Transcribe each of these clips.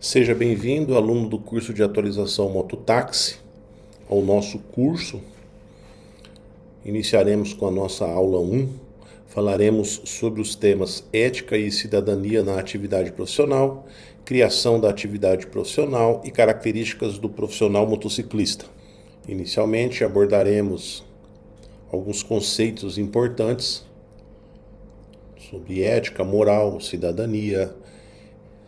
Seja bem-vindo, aluno do curso de atualização Mototáxi, ao nosso curso. Iniciaremos com a nossa aula 1. Falaremos sobre os temas ética e cidadania na atividade profissional, criação da atividade profissional e características do profissional motociclista. Inicialmente abordaremos alguns conceitos importantes sobre ética, moral, cidadania,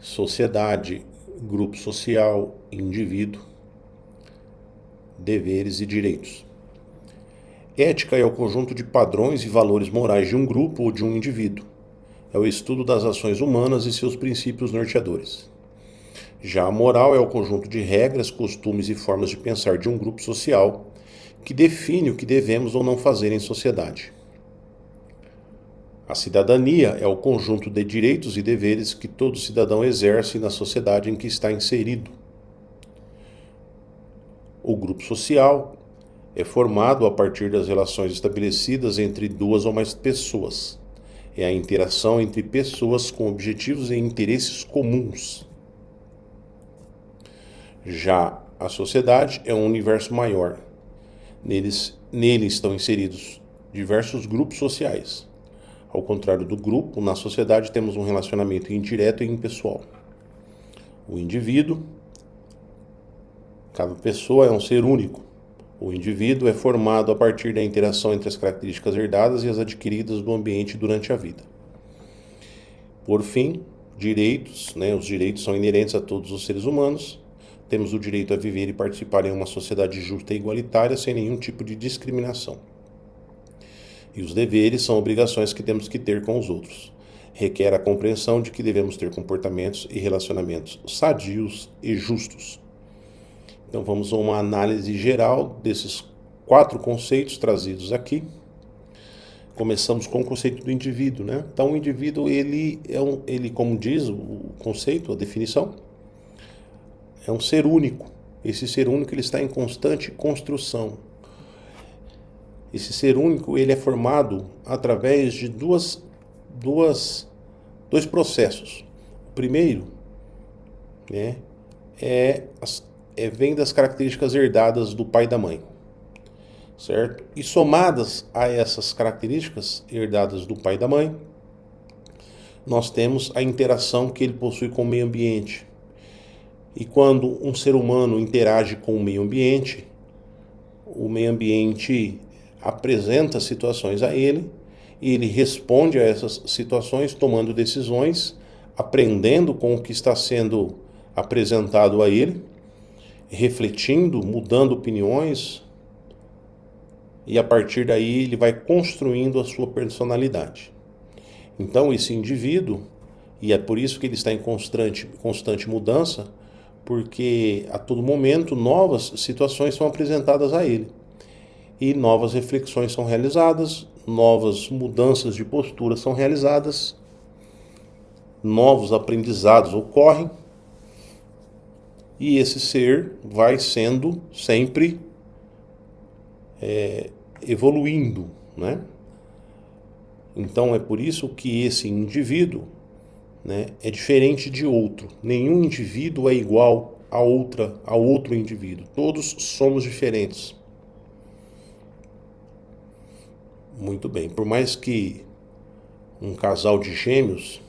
sociedade, grupo social, indivíduo, deveres e direitos. Ética é o conjunto de padrões e valores morais de um grupo ou de um indivíduo. É o estudo das ações humanas e seus princípios norteadores. Já a moral é o conjunto de regras, costumes e formas de pensar de um grupo social que define o que devemos ou não fazer em sociedade. A cidadania é o conjunto de direitos e deveres que todo cidadão exerce na sociedade em que está inserido. O grupo social é formado a partir das relações estabelecidas entre duas ou mais pessoas. É a interação entre pessoas com objetivos e interesses comuns. Já a sociedade é um universo maior. Nele estão inseridos diversos grupos sociais. Ao contrário do grupo, na sociedade temos um relacionamento indireto e impessoal. O indivíduo, cada pessoa é um ser único. O indivíduo é formado a partir da interação entre as características herdadas e as adquiridas do ambiente durante a vida. Por fim, direitos, os direitos são inerentes a todos os seres humanos. Temos o direito a viver e participar em uma sociedade justa e igualitária, sem nenhum tipo de discriminação. E os deveres são obrigações que temos que ter com os outros. Requer a compreensão de que devemos ter comportamentos e relacionamentos sadios e justos. Então vamos a uma análise geral desses 4 conceitos trazidos aqui. Começamos com o conceito do indivíduo, Então o indivíduo, ele como diz o conceito, a definição, é um ser único. Esse ser único ele está em constante construção. Esse ser único ele é formado através de dois processos. O primeiro vem das características herdadas do pai e da mãe, certo? E somadas a essas características herdadas do pai e da mãe, nós temos a interação que ele possui com o meio ambiente. E quando um ser humano interage com o meio ambiente apresenta situações a ele e ele responde a essas situações tomando decisões, aprendendo com o que está sendo apresentado a ele, refletindo, mudando opiniões, e a partir daí ele vai construindo a sua personalidade. Então esse indivíduo, e é por isso que ele está em constante mudança, porque a todo momento novas situações são apresentadas a ele. E novas reflexões são realizadas, novas mudanças de postura são realizadas, novos aprendizados ocorrem, e esse ser vai sendo sempre evoluindo, Então é por isso que esse indivíduo é diferente de outro. Nenhum indivíduo é igual a outro indivíduo. Todos somos diferentes. Muito bem, por mais que um casal de gêmeos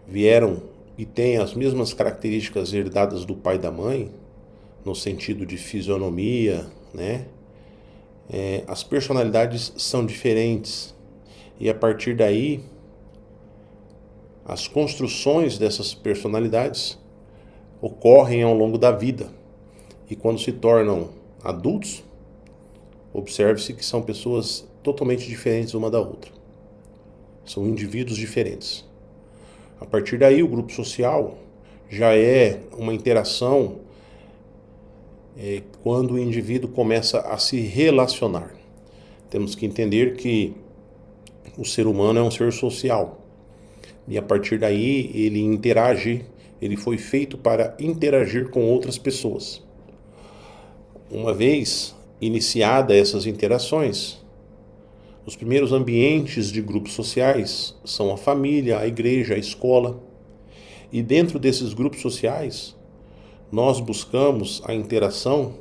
vieram e tenham as mesmas características herdadas do pai e da mãe, no sentido de fisionomia, as personalidades são diferentes. E a partir daí, as construções dessas personalidades ocorrem ao longo da vida. E quando se tornam adultos, observe-se que são pessoas totalmente diferentes uma da outra. São indivíduos diferentes. A partir daí, o grupo social já é uma interação quando o indivíduo começa a se relacionar. Temos que entender que o ser humano é um ser social. E a partir daí, ele interage, ele foi feito para interagir com outras pessoas. Uma vez iniciadas essas interações, os primeiros ambientes de grupos sociais são a família, a igreja, a escola. E dentro desses grupos sociais, nós buscamos a interação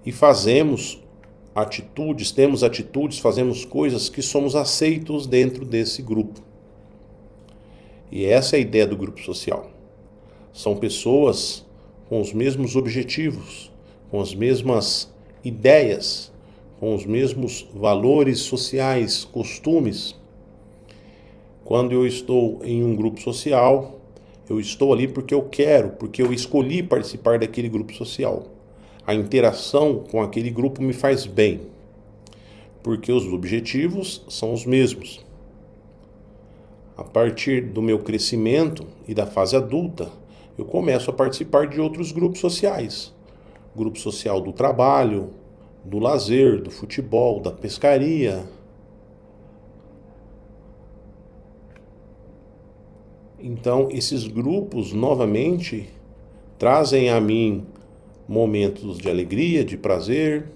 e fazemos temos atitudes, fazemos coisas que somos aceitos dentro desse grupo. E essa é a ideia do grupo social. São pessoas com os mesmos objetivos, com as mesmas ideias, com os mesmos valores sociais, costumes. Quando eu estou em um grupo social, eu estou ali porque eu quero, porque eu escolhi participar daquele grupo social. A interação com aquele grupo me faz bem, porque os objetivos são os mesmos. A partir do meu crescimento e da fase adulta, eu começo a participar de outros grupos sociais. Grupo social do trabalho, do lazer, do futebol, da pescaria. Então, esses grupos, novamente, trazem a mim momentos de alegria, de prazer,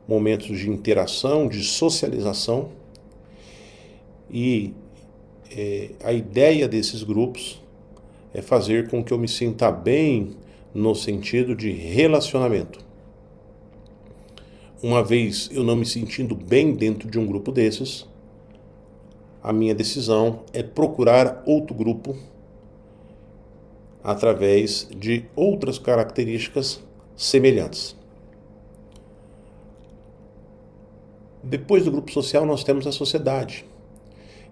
momentos de interação, de socialização. E a ideia desses grupos é fazer com que eu me sinta bem no sentido de relacionamento. Uma vez eu não me sentindo bem dentro de um grupo desses, a minha decisão é procurar outro grupo através de outras características semelhantes. Depois do grupo social, nós temos a sociedade.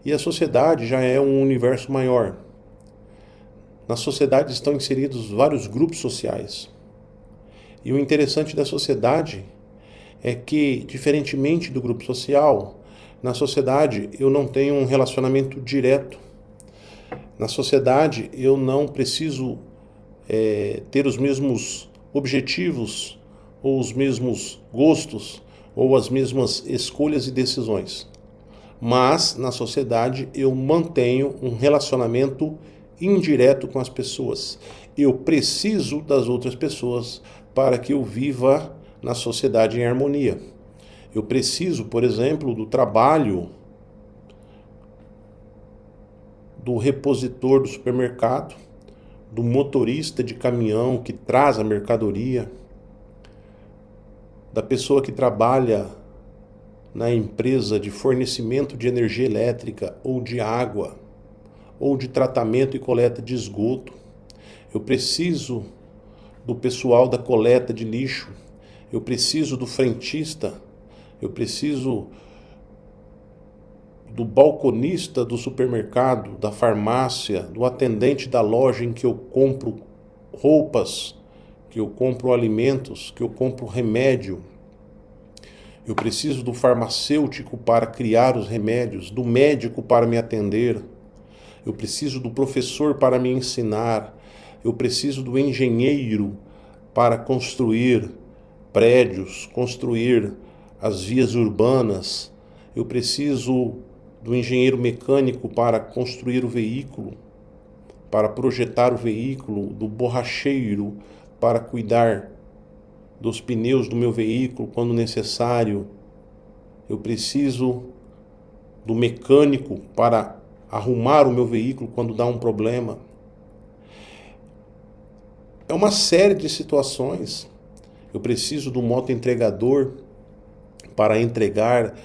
E a sociedade já é um universo maior. Na sociedade estão inseridos vários grupos sociais. E o interessante da sociedade é que, diferentemente do grupo social, na sociedade eu não tenho um relacionamento direto. Na sociedade eu não preciso ter os mesmos objetivos, ou os mesmos gostos, ou as mesmas escolhas e decisões. Mas na sociedade eu mantenho um relacionamento indireto com as pessoas. Eu preciso das outras pessoas para que eu viva na sociedade em harmonia. Eu preciso, por exemplo, do trabalho do repositor do supermercado, do motorista de caminhão que traz a mercadoria, da pessoa que trabalha na empresa de fornecimento de energia elétrica ou de água, ou de tratamento e coleta de esgoto. Eu preciso do pessoal da coleta de lixo, eu preciso do frentista, eu preciso do balconista do supermercado, da farmácia, do atendente da loja em que eu compro roupas, que eu compro alimentos, que eu compro remédio. Eu preciso do farmacêutico para criar os remédios, do médico para me atender. Eu preciso do professor para me ensinar. Eu preciso do engenheiro para construir prédios, construir as vias urbanas. Eu preciso do engenheiro mecânico para construir o veículo, para projetar o veículo, do borracheiro para cuidar dos pneus do meu veículo quando necessário. Eu preciso do mecânico para arrumar o meu veículo quando dá um problema. É uma série de situações. Eu preciso do motoentregador para entregar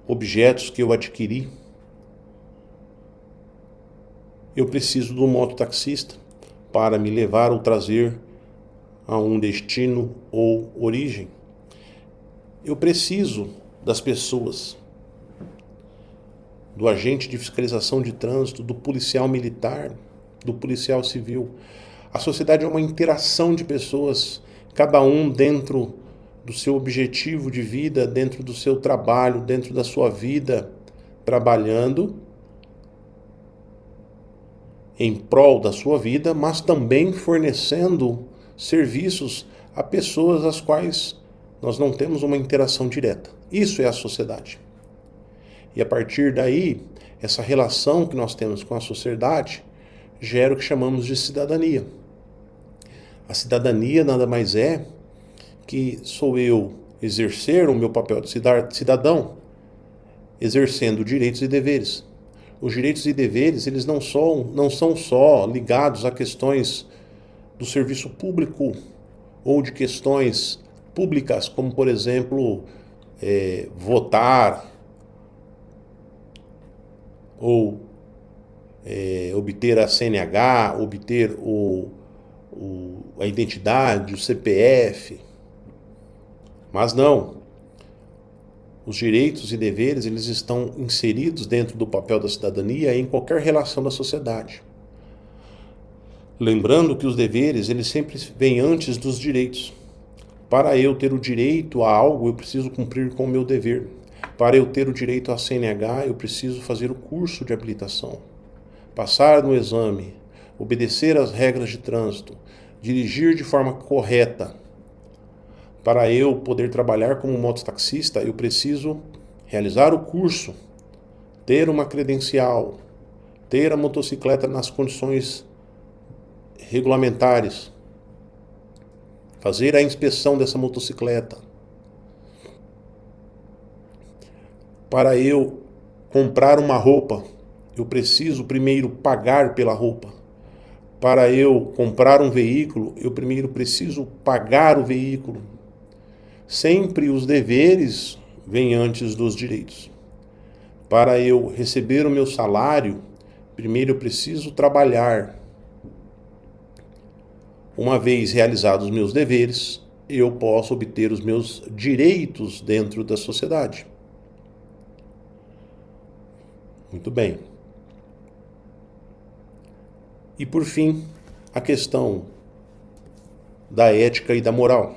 objetos que eu adquiri. Eu preciso do mototaxista para me levar ou trazer a um destino ou origem. Eu preciso das pessoas, do agente de fiscalização de trânsito, do policial militar, do policial civil. A sociedade é uma interação de pessoas, cada um dentro do seu objetivo de vida, dentro do seu trabalho, dentro da sua vida, trabalhando em prol da sua vida, mas também fornecendo serviços a pessoas às quais nós não temos uma interação direta. Isso é a sociedade. E a partir daí, essa relação que nós temos com a sociedade gera o que chamamos de cidadania. A cidadania nada mais é que sou eu exercer o meu papel de cidadão, exercendo direitos e deveres. Os direitos e deveres, eles não são só ligados a questões do serviço público, ou de questões públicas, como, por exemplo, votar ou obter a CNH, obter a identidade, o CPF. Mas não. Os direitos e deveres, eles estão inseridos dentro do papel da cidadania em qualquer relação da sociedade. Lembrando que os deveres, eles sempre vêm antes dos direitos. Para eu ter o direito a algo, eu preciso cumprir com o meu dever. Para eu ter o direito à CNH, eu preciso fazer o curso de habilitação, passar no exame, obedecer às regras de trânsito, dirigir de forma correta. Para eu poder trabalhar como mototaxista, eu preciso realizar o curso, ter uma credencial, ter a motocicleta nas condições regulamentares, fazer a inspeção dessa motocicleta. Para eu comprar uma roupa, eu preciso primeiro pagar pela roupa. Para eu comprar um veículo, eu primeiro preciso pagar o veículo. Sempre os deveres vêm antes dos direitos. Para eu receber o meu salário, primeiro eu preciso trabalhar. Uma vez realizados os meus deveres, eu posso obter os meus direitos dentro da sociedade. Muito bem. E por fim, a questão da ética e da moral.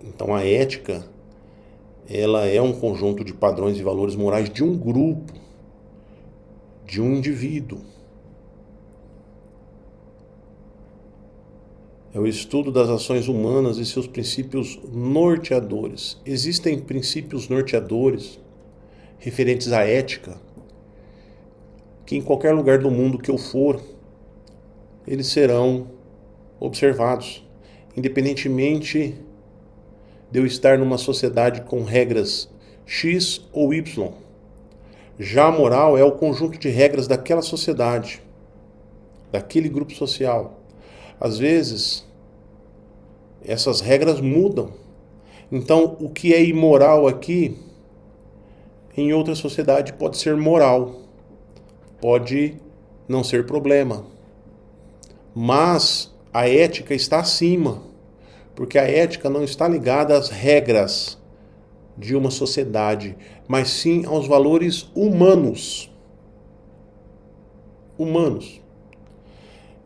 Então a ética, ela é um conjunto de padrões e valores morais de um grupo, de um indivíduo. É o estudo das ações humanas e seus princípios norteadores. Existem princípios norteadores referentes à ética, que em qualquer lugar do mundo que eu for, eles serão observados, independentemente de eu estar numa sociedade com regras X ou Y. Já a moral é o conjunto de regras daquela sociedade, daquele grupo social. Às vezes, essas regras mudam. Então, o que é imoral aqui, em outra sociedade pode ser moral, pode não ser problema. Mas a ética está acima, porque a ética não está ligada às regras de uma sociedade, mas sim aos valores humanos.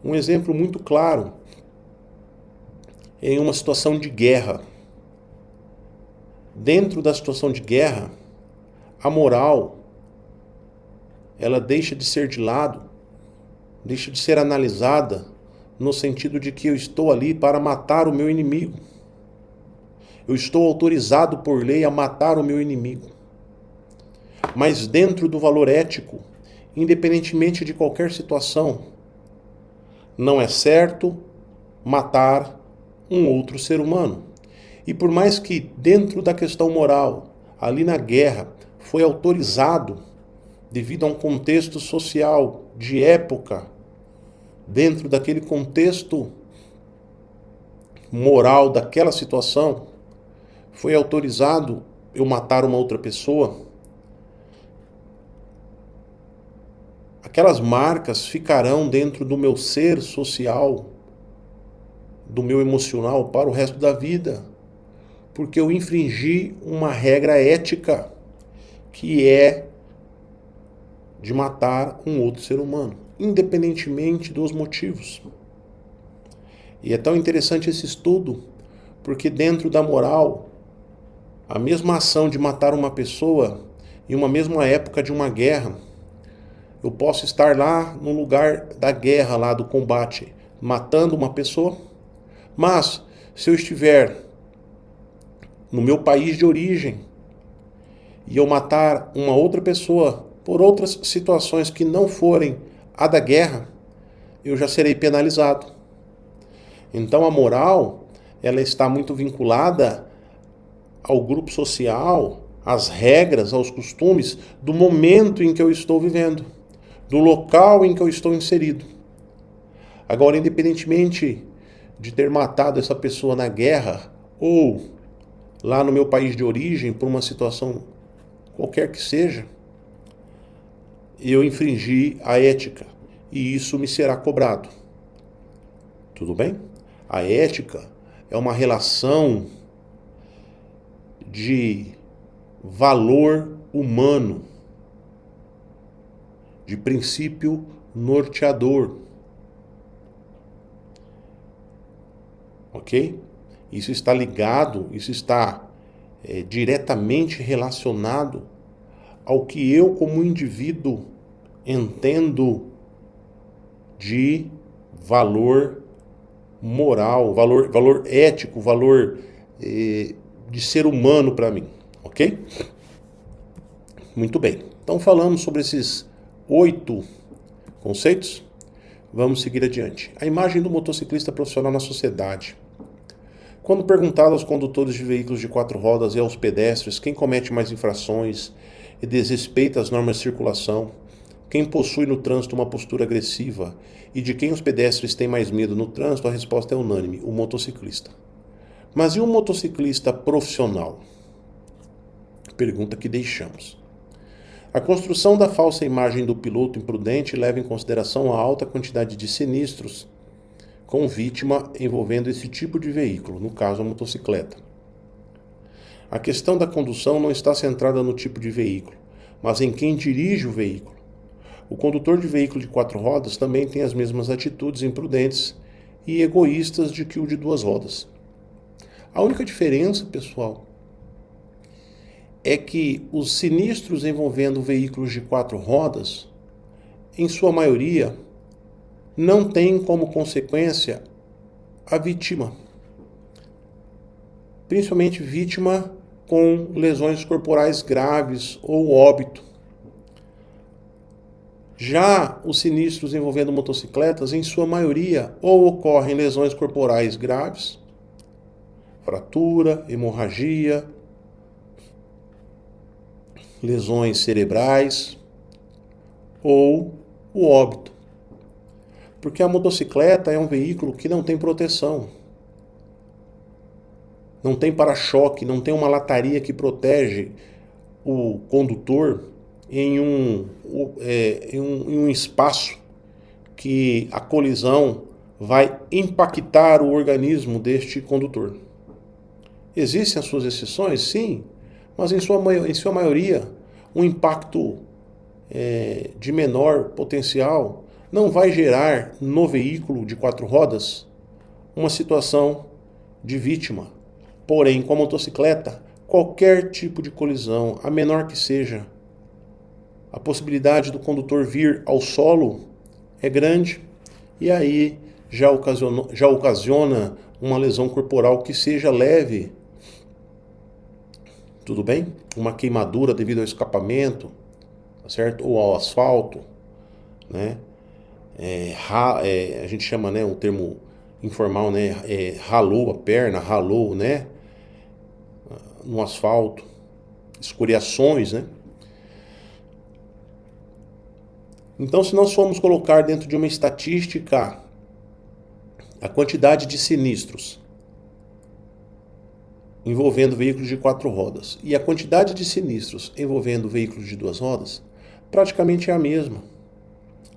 Um exemplo muito claro é em uma situação de guerra. Dentro da situação de guerra, a moral, ela deixa de ser de lado, deixa de ser analisada no sentido de que eu estou ali para matar o meu inimigo. Eu estou autorizado por lei a matar o meu inimigo. Mas dentro do valor ético, independentemente de qualquer situação, não é certo matar um outro ser humano. E por mais que dentro da questão moral, ali na guerra, foi autorizado, devido a um contexto social de época, dentro daquele contexto moral daquela situação, foi autorizado eu matar uma outra pessoa, aquelas marcas ficarão dentro do meu ser social, do meu emocional para o resto da vida, porque eu infringi uma regra ética, que é de matar um outro ser humano, independentemente dos motivos. E é tão interessante esse estudo, porque dentro da moral, a mesma ação de matar uma pessoa, em uma mesma época de uma guerra, eu posso estar lá no lugar da guerra, lá do combate, matando uma pessoa, mas se eu estiver no meu país de origem e eu matar uma outra pessoa por outras situações que não forem a da guerra, eu já serei penalizado. Então a moral, ela está muito vinculada ao grupo social, às regras, aos costumes do momento em que eu estou vivendo, do local em que eu estou inserido. Agora, independentemente de ter matado essa pessoa na guerra ou lá no meu país de origem por uma situação qualquer que seja, eu infringi a ética e isso me será cobrado. Tudo bem? A ética é uma relação de valor humano, de princípio norteador. Ok? Isso está ligado, isso está diretamente relacionado ao que eu, como indivíduo, entendo de valor moral, valor ético, valor de ser humano para mim, ok? Muito bem. Então falamos sobre esses 8 conceitos. Vamos seguir adiante. A imagem do motociclista profissional na sociedade. Quando perguntado aos condutores de veículos de 4 rodas e aos pedestres quem comete mais infrações e desrespeita as normas de circulação, quem possui no trânsito uma postura agressiva e de quem os pedestres têm mais medo no trânsito, a resposta é unânime: o motociclista. Mas e o motociclista profissional? Pergunta que deixamos. A construção da falsa imagem do piloto imprudente leva em consideração a alta quantidade de sinistros com vítima envolvendo esse tipo de veículo, no caso a motocicleta. A questão da condução não está centrada no tipo de veículo, mas em quem dirige o veículo. O condutor de veículo de 4 rodas também tem as mesmas atitudes imprudentes e egoístas de que o de 2 rodas. A única diferença, pessoal, é que os sinistros envolvendo veículos de 4 rodas, em sua maioria, não têm como consequência a vítima. Principalmente vítima com lesões corporais graves ou óbito. Já os sinistros envolvendo motocicletas, em sua maioria, ou ocorrem lesões corporais graves, fratura, hemorragia, lesões cerebrais ou o óbito. Porque a motocicleta é um veículo que não tem proteção. Não tem para-choque, não tem uma lataria que protege o condutor em um espaço que a colisão vai impactar o organismo deste condutor. Existem as suas exceções? Sim, mas em sua maioria, um impacto de menor potencial não vai gerar no veículo de 4 rodas uma situação de vítima. Porém, com a motocicleta, qualquer tipo de colisão, a menor que seja, a possibilidade do condutor vir ao solo é grande e aí já ocasiona uma lesão corporal que seja leve. Tudo bem? Uma queimadura devido ao escapamento, tá certo? Ou ao asfalto, né? A gente chama, né, um termo informal, né? Ralou a perna, ralou, né? No asfalto, escoriações, né? Então, se nós formos colocar dentro de uma estatística a quantidade de sinistros envolvendo veículos de 4 rodas e a quantidade de sinistros envolvendo veículos de 2 rodas, praticamente é a mesma.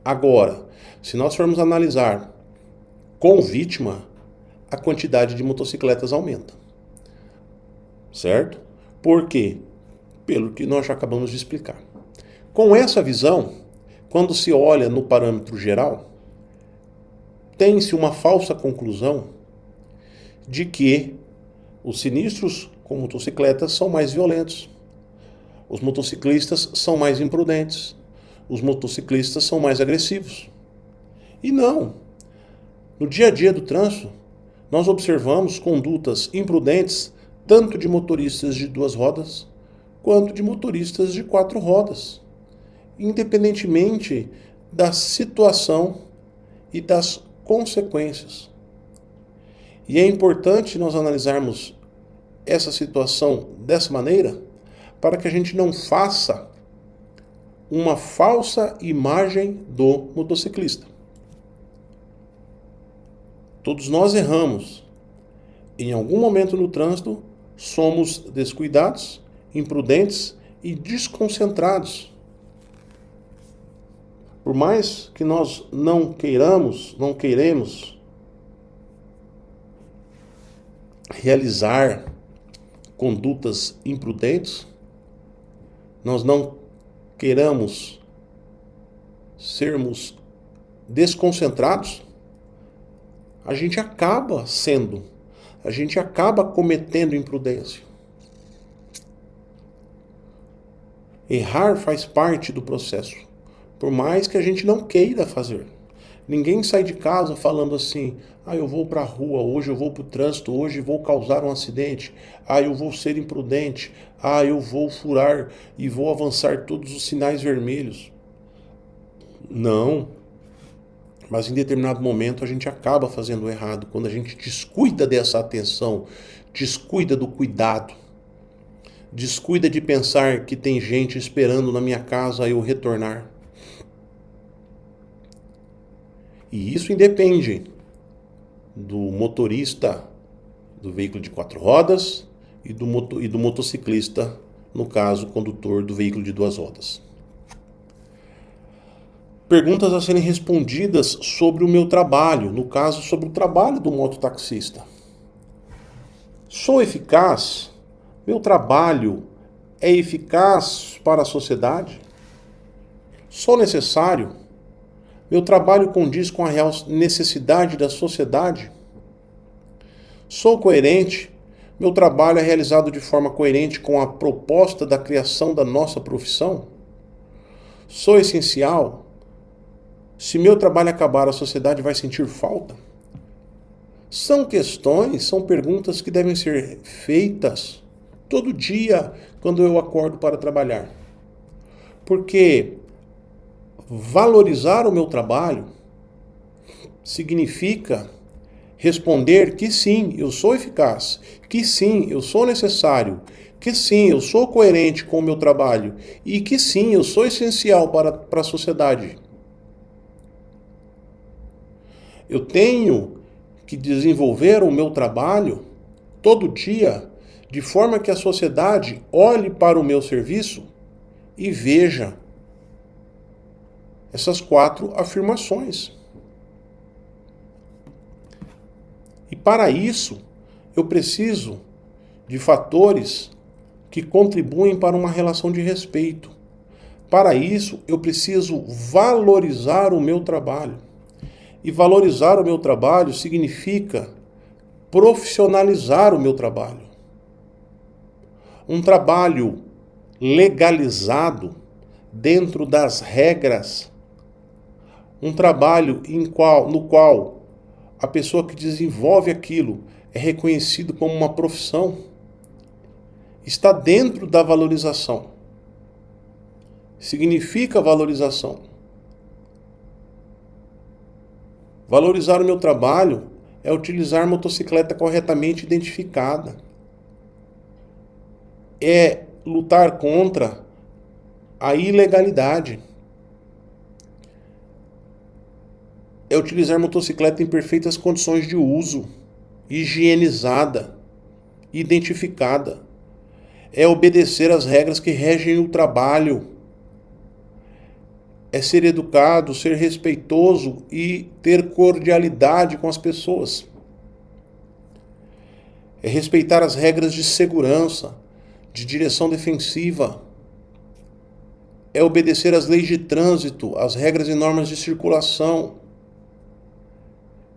Agora, se nós formos analisar com vítima, a quantidade de motocicletas aumenta. Certo? Por quê? Pelo que nós já acabamos de explicar. Com essa visão, quando se olha no parâmetro geral, tem-se uma falsa conclusão de que os sinistros com motocicletas são mais violentos. Os motociclistas são mais imprudentes. Os motociclistas são mais agressivos. E não. No dia a dia do trânsito, nós observamos condutas imprudentes tanto de motoristas de 2 rodas quanto de motoristas de 4 rodas, independentemente da situação e das consequências. E é importante nós analisarmos essa situação dessa maneira para que a gente não faça uma falsa imagem do motociclista. Todos nós erramos. Em algum momento no trânsito, somos descuidados, imprudentes e desconcentrados. Por mais que nós não queiramos realizar condutas imprudentes, nós não queiramos sermos desconcentrados, a gente acaba cometendo imprudência. Errar faz parte do processo, por mais que a gente não queira fazer. Ninguém sai de casa falando assim: eu vou para a rua hoje, eu vou para o trânsito hoje, vou causar um acidente, eu vou ser imprudente, eu vou furar e vou avançar todos os sinais vermelhos. Não. Mas em determinado momento a gente acaba fazendo errado, quando a gente descuida dessa atenção, descuida do cuidado, descuida de pensar que tem gente esperando na minha casa eu retornar. E isso independe do motorista do veículo de 4 rodas e do motociclista, no caso, condutor do veículo de 2 rodas. Perguntas a serem respondidas sobre o meu trabalho, no caso, sobre o trabalho do mototaxista. Sou eficaz? Meu trabalho é eficaz para a sociedade? Sou necessário? Meu trabalho condiz com a real necessidade da sociedade? Sou coerente? Meu trabalho é realizado de forma coerente com a proposta da criação da nossa profissão? Sou essencial? Se meu trabalho acabar, a sociedade vai sentir falta? São perguntas que devem ser feitas todo dia quando eu acordo para trabalhar. Porque valorizar o meu trabalho significa responder que sim, eu sou eficaz, que sim, eu sou necessário, que sim, eu sou coerente com o meu trabalho e que sim, eu sou essencial para a sociedade. Eu tenho que desenvolver o meu trabalho todo dia, de forma que a sociedade olhe para o meu serviço e veja essas 4 afirmações. E para isso, eu preciso de fatores que contribuem para uma relação de respeito. Para isso, eu preciso valorizar o meu trabalho. E valorizar o meu trabalho significa profissionalizar o meu trabalho. Um trabalho legalizado dentro das regras. Um trabalho no qual a pessoa que desenvolve aquilo é reconhecido como uma profissão. Está dentro da valorização. Significa valorização. Valorizar o meu trabalho é utilizar motocicleta corretamente identificada. É lutar contra a ilegalidade. É utilizar motocicleta em perfeitas condições de uso, higienizada, identificada. É obedecer às regras que regem o trabalho. É ser educado, ser respeitoso e ter cordialidade com as pessoas. É respeitar as regras de segurança, de direção defensiva. É obedecer às leis de trânsito, às regras e normas de circulação.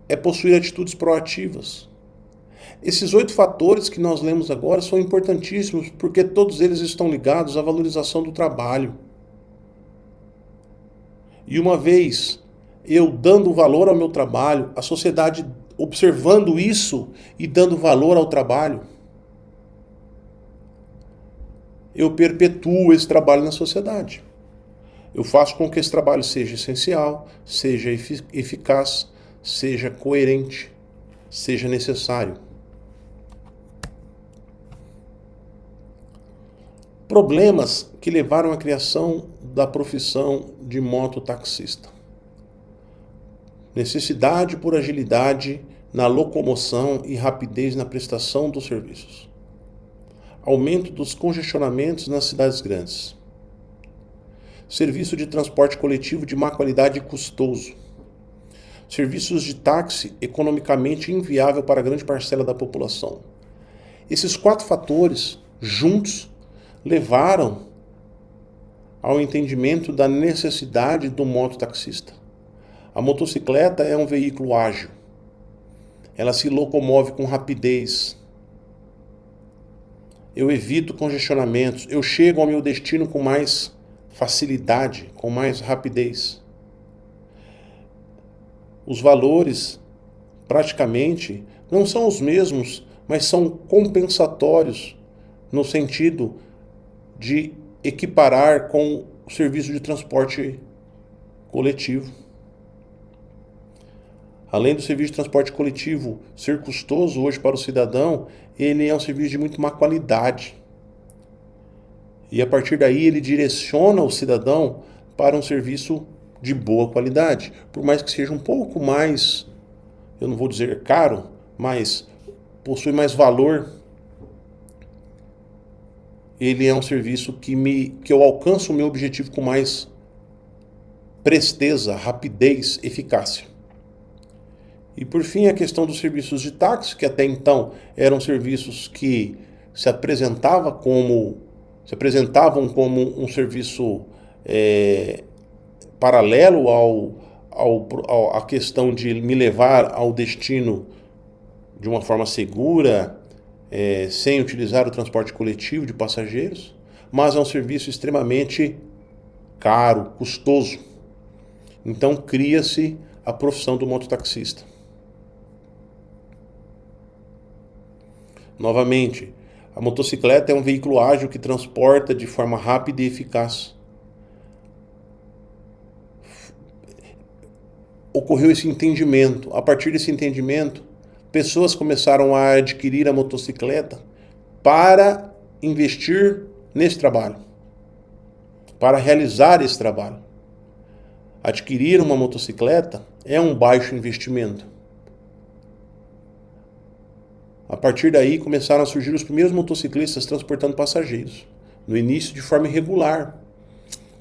É possuir atitudes proativas. Esses 8 fatores que nós lemos agora são importantíssimos, porque todos eles estão ligados à valorização do trabalho. E uma vez eu dando valor ao meu trabalho, a sociedade observando isso e dando valor ao trabalho, eu perpetuo esse trabalho na sociedade. Eu faço com que esse trabalho seja essencial, seja eficaz, seja coerente, seja necessário. Problemas que levaram à criação da profissão de mototaxista. Necessidade por agilidade na locomoção e rapidez na prestação dos serviços. Aumento dos congestionamentos nas cidades grandes. Serviço de transporte coletivo de má qualidade e custoso. Serviços de táxi economicamente inviável para grande parcela da população. Esses 4 fatores, juntos, levaram ao entendimento da necessidade do mototaxista. A motocicleta é um veículo ágil. Ela se locomove com rapidez. Eu evito congestionamentos. Eu chego ao meu destino com mais facilidade, com mais rapidez. Os valores, praticamente, não são os mesmos, mas são compensatórios no sentido de equiparar com o serviço de transporte coletivo. Além do serviço de transporte coletivo ser custoso hoje para o cidadão, ele é um serviço de muito má qualidade. E a partir daí ele direciona o cidadão para um serviço de boa qualidade. Por mais que seja um pouco mais, eu não vou dizer caro, mas possui mais valor, ele é um serviço que eu alcanço o meu objetivo com mais presteza, rapidez, eficácia. E por fim, a questão dos serviços de táxi, que até então eram serviços que se apresentavam como um serviço paralelo à questão de me levar ao destino de uma forma segura, sem utilizar o transporte coletivo de passageiros, mas é um serviço extremamente caro, custoso. Então cria-se a profissão do mototaxista. Novamente, a motocicleta é um veículo ágil que transporta de forma rápida e eficaz. Ocorreu esse entendimento. A partir desse entendimento, pessoas começaram a adquirir a motocicleta para investir nesse trabalho, para realizar esse trabalho. Adquirir uma motocicleta é um baixo investimento. A partir daí começaram a surgir os primeiros motociclistas transportando passageiros. No início, de forma irregular.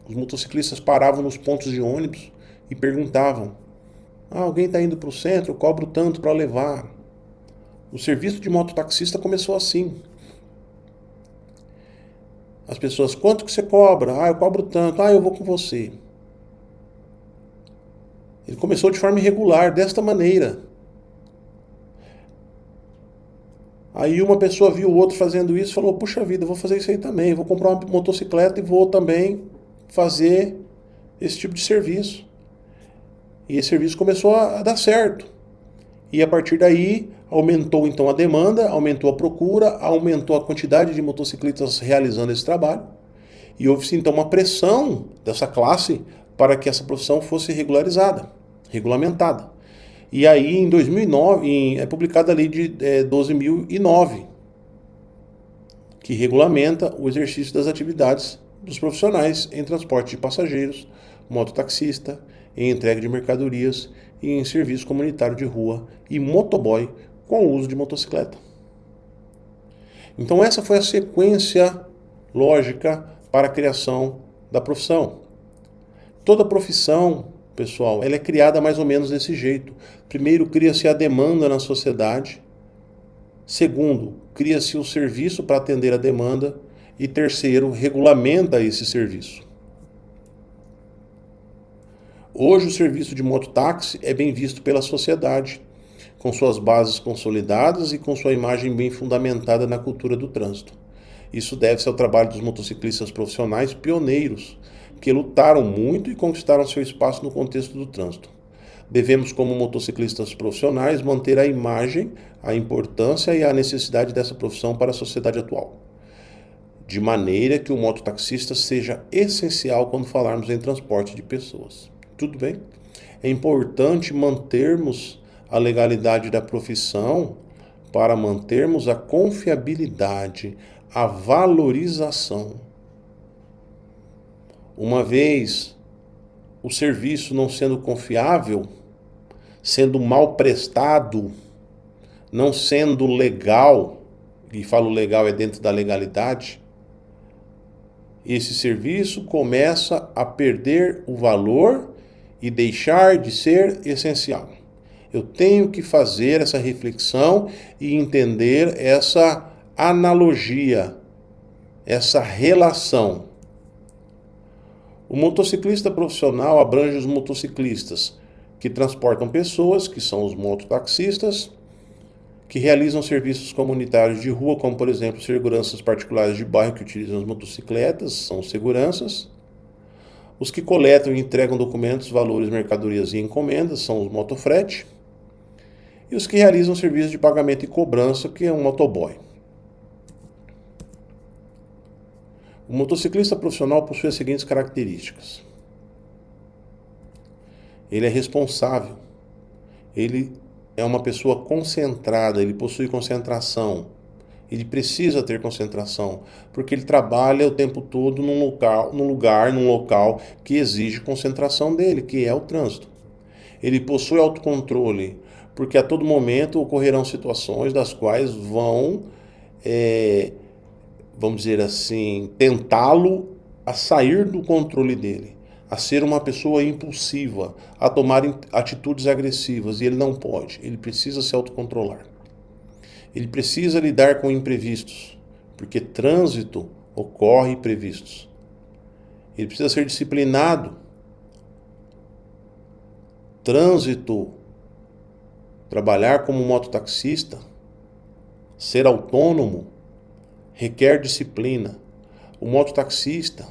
Os motociclistas paravam nos pontos de ônibus e perguntavam: alguém está indo para o centro? Eu cobro tanto para levar. O serviço de mototaxista começou assim. As pessoas: quanto que você cobra? Eu cobro tanto. Eu vou com você. Ele começou de forma irregular, desta maneira. Aí uma pessoa viu o outro fazendo isso e falou: puxa vida, eu vou fazer isso aí também. Vou comprar uma motocicleta e vou também fazer esse tipo de serviço. E esse serviço começou a dar certo. E a partir daí aumentou então a demanda, aumentou a procura, aumentou a quantidade de motociclistas realizando esse trabalho. E houve-se então uma pressão dessa classe para que essa profissão fosse regularizada, regulamentada. E aí, em 2009, é publicada a lei de 12.009, que regulamenta o exercício das atividades dos profissionais em transporte de passageiros, mototaxista, em entrega de mercadorias e em serviço comunitário de rua e motoboy com o uso de motocicleta. Então essa foi a sequência lógica para a criação da profissão. Toda profissão, pessoal, ela é criada mais ou menos desse jeito. Primeiro, cria-se a demanda na sociedade. Segundo, cria-se o serviço para atender a demanda. E terceiro, regulamenta esse serviço. Hoje o serviço de mototáxi é bem visto pela sociedade, com suas bases consolidadas e com sua imagem bem fundamentada na cultura do trânsito. Isso deve-se ao trabalho dos motociclistas profissionais pioneiros, que lutaram muito e conquistaram seu espaço no contexto do trânsito. Devemos, como motociclistas profissionais, manter a imagem, a importância e a necessidade dessa profissão para a sociedade atual, de maneira que o mototaxista seja essencial quando falarmos em transporte de pessoas. Tudo bem? É importante mantermos a legalidade da profissão para mantermos a confiabilidade, a valorização. Uma vez o serviço não sendo confiável, sendo mal prestado, não sendo legal, e falo legal é dentro da legalidade, esse serviço começa a perder o valor e deixar de ser essencial. Eu tenho que fazer essa reflexão e entender essa analogia, essa relação. O motociclista profissional abrange os motociclistas que transportam pessoas, que são os mototaxistas, que realizam serviços comunitários de rua, como, por exemplo, seguranças particulares de bairro que utilizam as motocicletas, são seguranças. Os que coletam e entregam documentos, valores, mercadorias e encomendas, são os motofrete. E os que realizam serviços de pagamento e cobrança, que é um motoboy. O motociclista profissional possui as seguintes características. Ele é responsável. Ele é uma pessoa concentrada, ele possui concentração. Ele precisa ter concentração, porque ele trabalha o tempo todo num local que exige concentração dele, que é o trânsito. Ele possui autocontrole, porque a todo momento ocorrerão situações das quais vão, vamos dizer assim, tentá-lo a sair do controle dele, a ser uma pessoa impulsiva, a tomar atitudes agressivas, e ele não pode, ele precisa se autocontrolar. Ele precisa lidar com imprevistos, porque trânsito ocorre imprevistos. Ele precisa ser disciplinado. Trânsito, trabalhar como mototaxista, ser autônomo, requer disciplina. O mototaxista,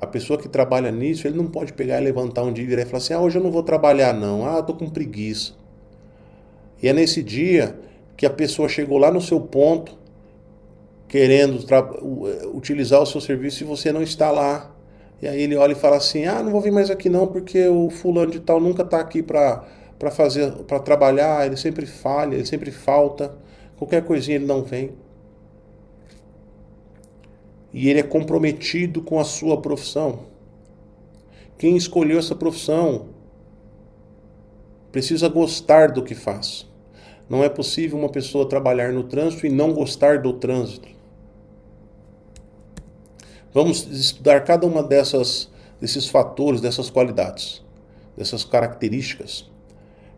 a pessoa que trabalha nisso, ele não pode pegar e levantar um dia e virar e falar assim, hoje eu não vou trabalhar não, eu tô com preguiça. E é nesse dia que a pessoa chegou lá no seu ponto, querendo utilizar o seu serviço e você não está lá. E aí ele olha e fala assim, não vou vir mais aqui não, porque o fulano de tal nunca está aqui para trabalhar, ele sempre falha, ele sempre falta, qualquer coisinha ele não vem. E ele é comprometido com a sua profissão. Quem escolheu essa profissão precisa gostar do que faz. Não é possível uma pessoa trabalhar no trânsito e não gostar do trânsito. Vamos estudar cada uma desses fatores, dessas qualidades, dessas características.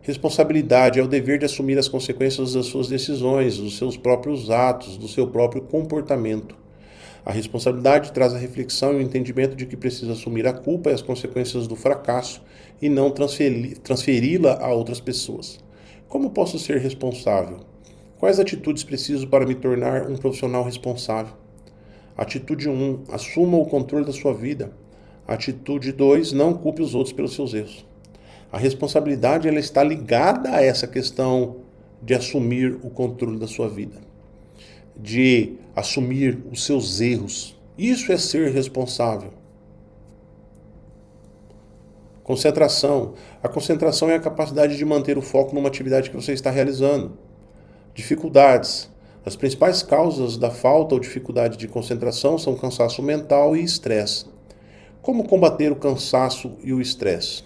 Responsabilidade é o dever de assumir as consequências das suas decisões, dos seus próprios atos, do seu próprio comportamento. A responsabilidade traz a reflexão e o entendimento de que precisa assumir a culpa e as consequências do fracasso e não transferi-la a outras pessoas. Como posso ser responsável? Quais atitudes preciso para me tornar um profissional responsável? Atitude 1. Assuma o controle da sua vida. Atitude 2. Não culpe os outros pelos seus erros. A responsabilidade ela está ligada a essa questão de assumir o controle da sua vida, de assumir os seus erros. Isso é ser responsável. Concentração. A concentração é a capacidade de manter o foco numa atividade que você está realizando. Dificuldades. As principais causas da falta ou dificuldade de concentração são cansaço mental e estresse. Como combater o cansaço e o estresse?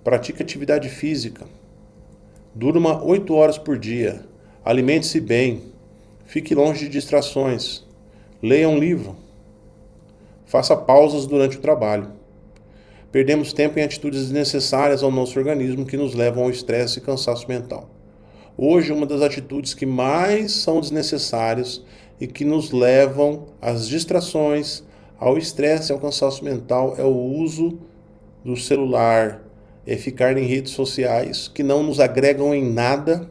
Pratique atividade física. Durma 8 horas por dia. Alimente-se bem. Fique longe de distrações. Leia um livro. Faça pausas durante o trabalho. Perdemos tempo em atitudes desnecessárias ao nosso organismo que nos levam ao estresse e cansaço mental. Hoje, uma das atitudes que mais são desnecessárias e que nos levam às distrações, ao estresse e ao cansaço mental é o uso do celular, é ficar em redes sociais que não nos agregam em nada,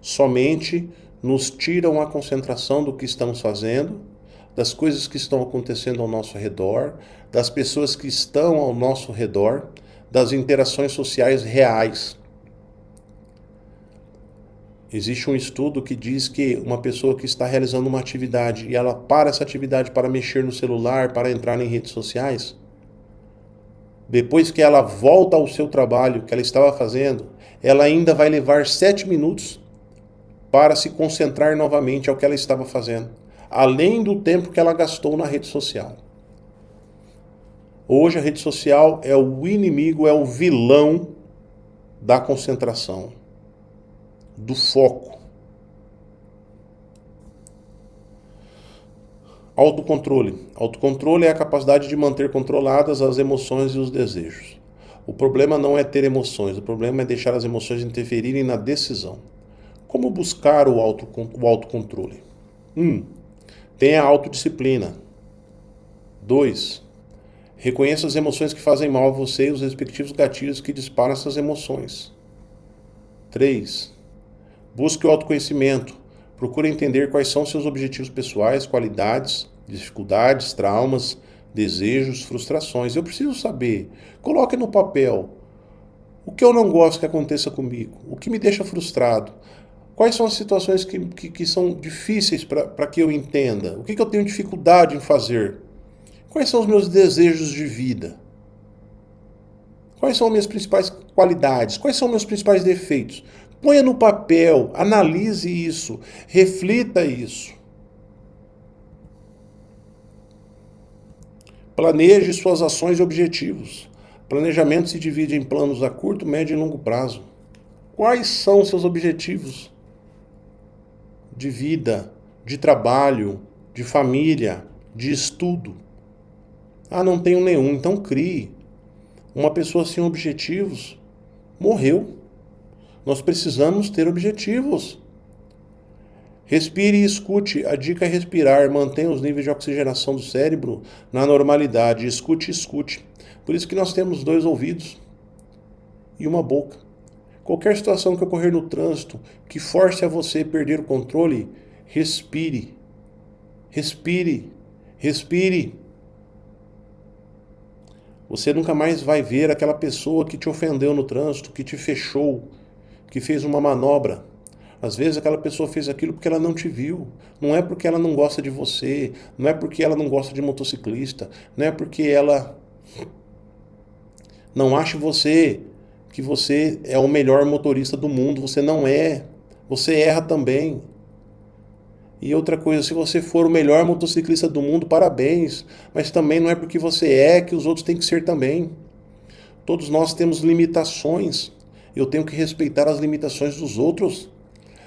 somente nos tiram a concentração do que estamos fazendo, das coisas que estão acontecendo ao nosso redor, das pessoas que estão ao nosso redor, das interações sociais reais. Existe um estudo que diz que uma pessoa que está realizando uma atividade e ela para essa atividade para mexer no celular, para entrar em redes sociais, depois que ela volta ao seu trabalho que ela estava fazendo, ela ainda vai levar 7 minutos para se concentrar novamente ao que ela estava fazendo, além do tempo que ela gastou na rede social. Hoje a rede social é o inimigo, é o vilão da concentração. do foco. Autocontrole. Autocontrole é a capacidade de manter controladas as emoções e os desejos. O problema não é ter emoções, o problema é deixar as emoções interferirem na decisão. Como buscar o autocontrole? 1. Tenha autodisciplina. 2. Reconheça as emoções que fazem mal a você e os respectivos gatilhos que disparam essas emoções. 3. Busque o autoconhecimento. Procure entender quais são seus objetivos pessoais, qualidades, dificuldades, traumas, desejos, frustrações. Eu preciso saber. Coloque no papel o que eu não gosto que aconteça comigo, o que me deixa frustrado. Quais são as situações que são difíceis para que eu entenda? O que eu tenho dificuldade em fazer? Quais são os meus desejos de vida? Quais são minhas principais qualidades? Quais são meus principais defeitos? Ponha no papel, analise isso, reflita isso. Planeje suas ações e objetivos. Planejamento se divide em planos a curto, médio e longo prazo. Quais são seus objetivos de vida, de trabalho, de família, de estudo? Ah, não tenho nenhum, então crie. Uma pessoa sem objetivos morreu. Nós precisamos ter objetivos. Respire e escute. A dica é respirar. Mantenha os níveis de oxigenação do cérebro na normalidade. Escute e escute. Por isso que nós temos 2 ouvidos e uma boca. Qualquer situação que ocorrer no trânsito que force a você perder o controle, respire. Respire. Respire. Você nunca mais vai ver aquela pessoa que te ofendeu no trânsito, que te fechou, que fez uma manobra. Às vezes aquela pessoa fez aquilo porque ela não te viu. Não é porque ela não gosta de você, não é porque ela não gosta de motociclista, não é porque ela não acha que você é o melhor motorista do mundo. Você não é. Você erra também. E outra coisa, se você for o melhor motociclista do mundo, parabéns. Mas também não é porque você é que os outros têm que ser também. Todos nós temos limitações. Eu tenho que respeitar as limitações dos outros.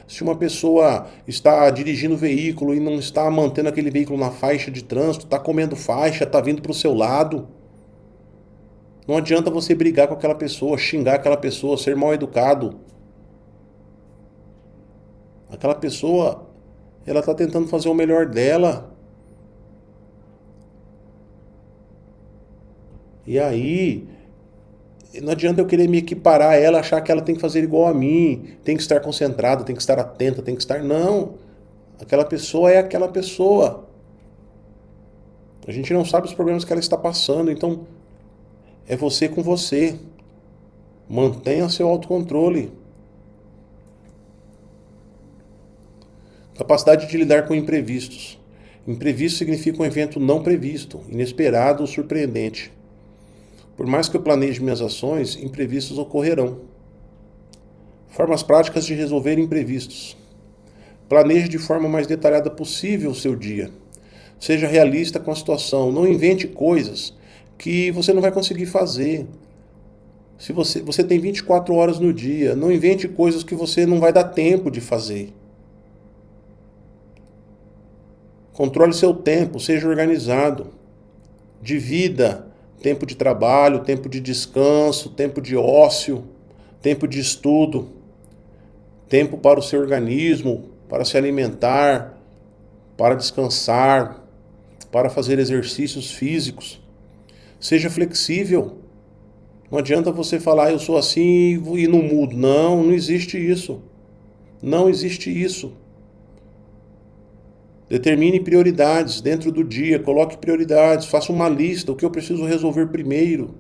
Se uma pessoa está dirigindo o veículo e não está mantendo aquele veículo na faixa de trânsito, está comendo faixa, está vindo para o seu lado, não adianta você brigar com aquela pessoa, xingar aquela pessoa, ser mal educado. Aquela pessoa, ela está tentando fazer o melhor dela. E aí, não adianta eu querer me equiparar a ela, achar que ela tem que fazer igual a mim, tem que estar concentrada, tem que estar atenta, tem que estar... Não. Aquela pessoa é aquela pessoa. A gente não sabe os problemas que ela está passando, então é você com você. Mantenha seu autocontrole. Capacidade de lidar com imprevistos. Imprevisto significa um evento não previsto, inesperado ou surpreendente. Por mais que eu planeje minhas ações, imprevistos ocorrerão. Formas práticas de resolver imprevistos. Planeje de forma mais detalhada possível o seu dia. Seja realista com a situação. Não invente coisas que você não vai conseguir fazer. Se você tem 24 horas no dia, não invente coisas que você não vai dar tempo de fazer. Controle seu tempo, seja organizado. Divida tempo de trabalho, tempo de descanso, tempo de ócio, tempo de estudo, tempo para o seu organismo, para se alimentar, para descansar, para fazer exercícios físicos. Seja flexível. Não adianta você falar, eu sou assim e não mudo. Não, não existe isso. Não existe isso. Determine prioridades dentro do dia, coloque prioridades, faça uma lista, o que eu preciso resolver primeiro.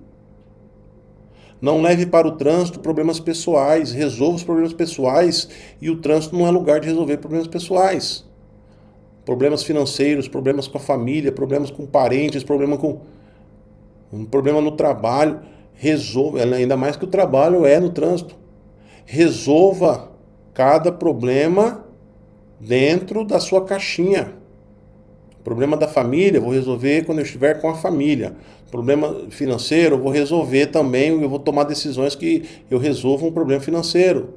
Não leve para o trânsito problemas pessoais, resolva os problemas pessoais e o trânsito não é lugar de resolver problemas pessoais. Problemas financeiros, problemas com a família, problemas com parentes, um problema no trabalho, resolva, ainda mais que o trabalho é no trânsito. Resolva cada problema dentro da sua caixinha. Problema da família, vou resolver quando eu estiver com a família. Problema financeiro, vou resolver também, eu vou tomar decisões que eu resolva um problema financeiro.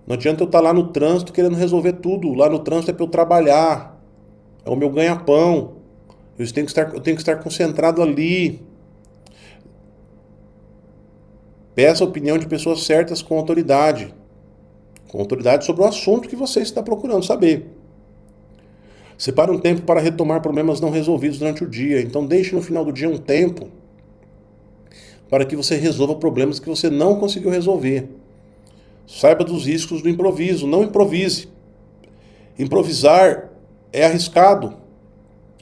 Não adianta eu estar lá no trânsito querendo resolver tudo. Lá no trânsito é para eu trabalhar. É o meu ganha-pão. Eu tenho que estar concentrado ali. Peça a opinião de pessoas certas com autoridade. Com autoridade sobre o assunto que você está procurando saber. Separe um tempo para retomar problemas não resolvidos durante o dia. Então deixe no final do dia um tempo para que você resolva problemas que você não conseguiu resolver. Saiba dos riscos do improviso. Não improvise. Improvisar é arriscado,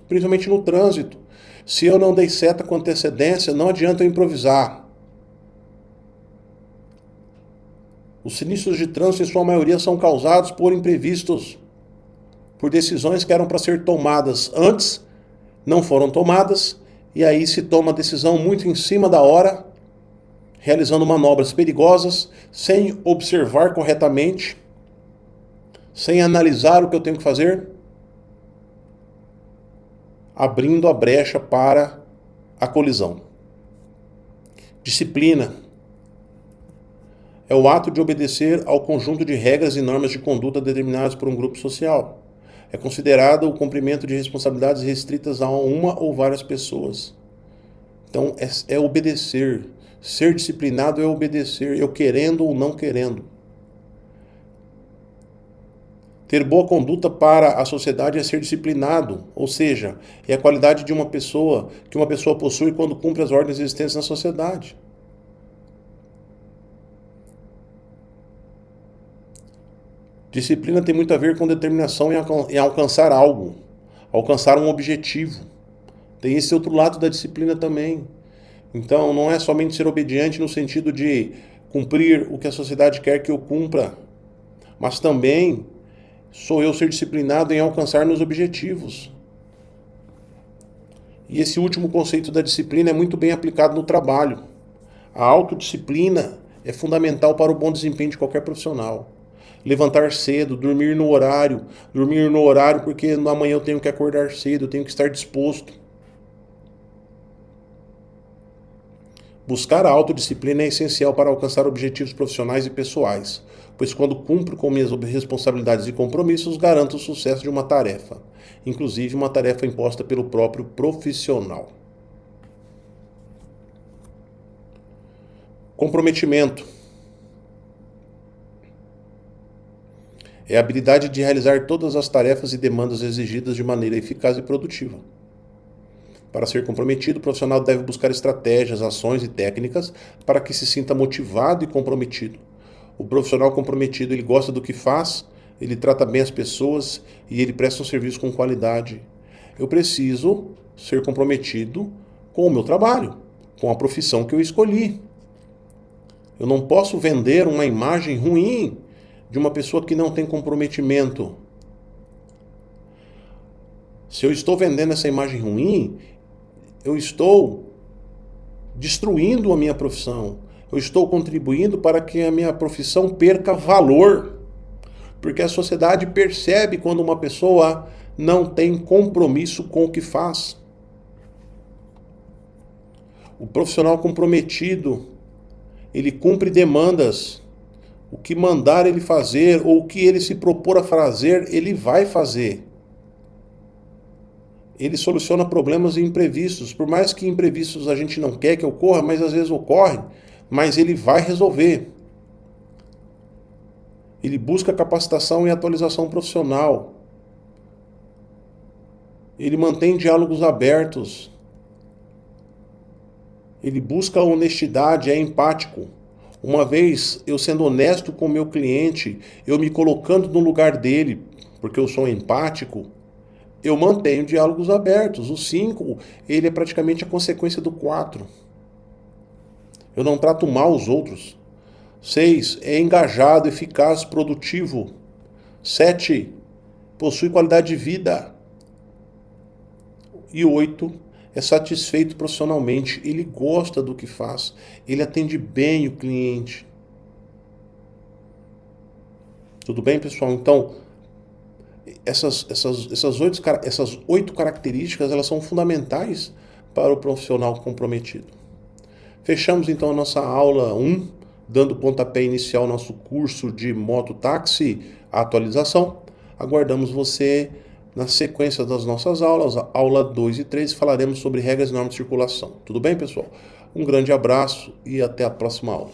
principalmente no trânsito. Se eu não dei seta com antecedência, não adianta eu improvisar. Os sinistros de trânsito, em sua maioria, são causados por imprevistos, por decisões que eram para ser tomadas antes, não foram tomadas, e aí se toma a decisão muito em cima da hora, realizando manobras perigosas, sem observar corretamente, sem analisar o que eu tenho que fazer, abrindo a brecha para a colisão. Disciplina é o ato de obedecer ao conjunto de regras e normas de conduta determinadas por um grupo social. É considerado o cumprimento de responsabilidades restritas a uma ou várias pessoas. Então, é obedecer. Ser disciplinado é obedecer, eu querendo ou não querendo. Ter boa conduta para a sociedade é ser disciplinado, ou seja, é a qualidade de uma pessoa que uma pessoa possui quando cumpre as ordens existentes na sociedade. Disciplina tem muito a ver com determinação em alcançar algo, alcançar um objetivo. Tem esse outro lado da disciplina também. Então, não é somente ser obediente no sentido de cumprir o que a sociedade quer que eu cumpra, mas também sou eu ser disciplinado em alcançar meus objetivos. E esse último conceito da disciplina é muito bem aplicado no trabalho. A autodisciplina é fundamental para o bom desempenho de qualquer profissional. Levantar cedo, dormir no horário porque amanhã eu tenho que acordar cedo, eu tenho que estar disposto. Buscar a autodisciplina é essencial para alcançar objetivos profissionais e pessoais, pois quando cumpro com minhas responsabilidades e compromissos, garanto o sucesso de uma tarefa, inclusive uma tarefa imposta pelo próprio profissional. Comprometimento é a habilidade de realizar todas as tarefas e demandas exigidas de maneira eficaz e produtiva. Para ser comprometido, o profissional deve buscar estratégias, ações e técnicas para que se sinta motivado e comprometido. O profissional comprometido, ele gosta do que faz, ele trata bem as pessoas e ele presta um serviço com qualidade. Eu preciso ser comprometido com o meu trabalho, com a profissão que eu escolhi. Eu não posso vender uma imagem ruim de uma pessoa que não tem comprometimento. Se eu estou vendendo essa imagem ruim, eu estou destruindo a minha profissão. Eu estou contribuindo para que a minha profissão perca valor. Porque a sociedade percebe quando uma pessoa não tem compromisso com o que faz. O profissional comprometido, ele cumpre demandas. O que mandar ele fazer ou o que ele se propor a fazer, ele vai fazer. Ele soluciona problemas imprevistos. Por mais que imprevistos a gente não quer que ocorra, mas às vezes ocorre, mas ele vai resolver. Ele busca capacitação e atualização profissional. Ele mantém diálogos abertos. Ele busca a honestidade, é empático. Uma vez eu sendo honesto com o meu cliente, eu me colocando no lugar dele, porque eu sou empático, eu mantenho diálogos abertos. O 5, ele é praticamente a consequência do 4. Eu não trato mal os outros. 6, é engajado, eficaz, produtivo. 7, possui qualidade de vida. E 8, é satisfeito profissionalmente, ele gosta do que faz, ele atende bem o cliente. Tudo bem, pessoal? Então, essas 8 características, elas são fundamentais para o profissional comprometido. Fechamos então a nossa aula 1 dando pontapé inicial ao nosso curso de mototáxi atualização. Aguardamos você na sequência das nossas aulas, a aula 2 e 3, falaremos sobre regras e normas de circulação. Tudo bem, pessoal? Um grande abraço e até a próxima aula.